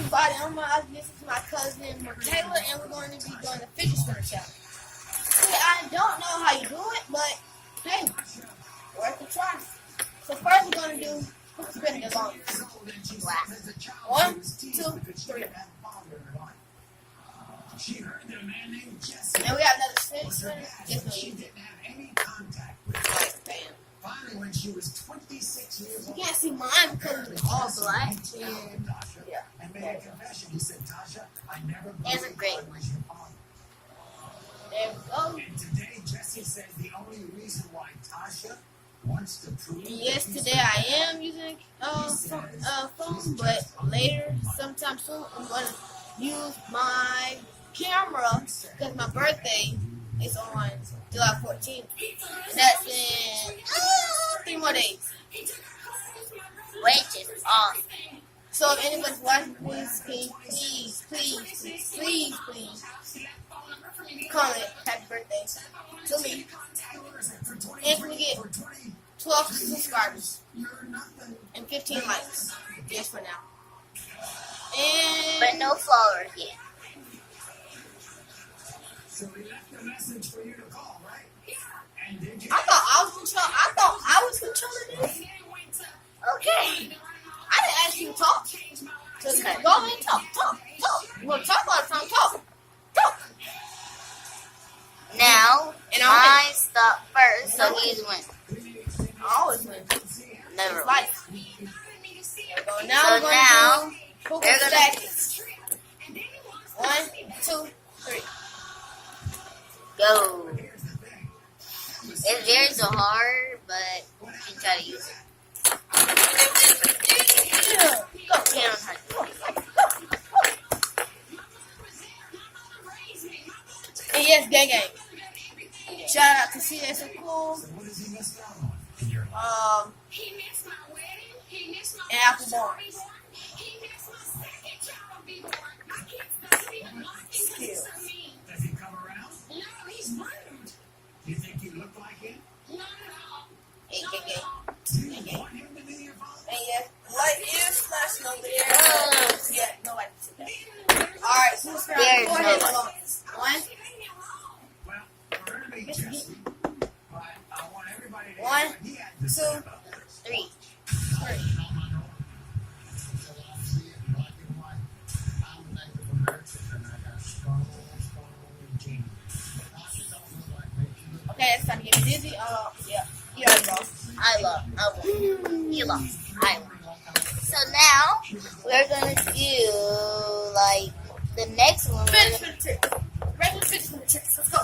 everybody. I'm gonna listen to my cousin Taylor, and we're going to be doing the fidget spinner challenge. See, I don't know how you do it, but hey, worth a try. So first we're gonna do who's spinning the longest. Wow. 1, 2, 3. And we have another fidget spinner. Yes, no, you didn't have any contact with her. Bam. Finally, when she was 26 years old, you can't see mine because it's all black. Yeah. And made a confession. He said, Tasha, I never It's a great one. There we go. And today, Jesse says the only reason why Tasha wants to prove. Yes, today I am using phone, but later, sometime soon, I'm going to use my camera because my birthday is on July 14th. And that's in 3 more days. Which is awesome. So if anybody's watching, please comment happy birthday to me. And can we get 12 subscribers and 15 likes? Just for now. And But no followers yet. So we left a message for you to call, right? And did you? I thought I was controlling this. Okay. I didn't ask you to talk. So go ahead and talk. You want to talk all the time? Talk. Now, And I'm mine stopped first, so he's win. I always win. Never It's win. life. There we go. Now So we're going now, to do Google they're gonna- Stacks. 1, 2, 3. Go. It's very so hard, but you can try to use it. Yeah. Go. You don't have to. And yes, gang. Shout out to CS So Cool. What does he miss out on in your life? And Apple Barnes. Skills. Does he come around? Do you think you look like him? Hey, gang. Do you want him to be your father? And yes, light is flashing over there. Yeah, nobody can see that. Alright, so let's There's go ahead. nobody. 1, Well, for her to be Jesse, but I want everybody to 1, know what he had to say 2, about this. 3. 3. Okay, it's time to get me dizzy. Yeah. You already lost. I won. You lost. I won. So now, we're going to do, like, the next one. Finish with the tricks. Regular finish with the tricks. Let's go.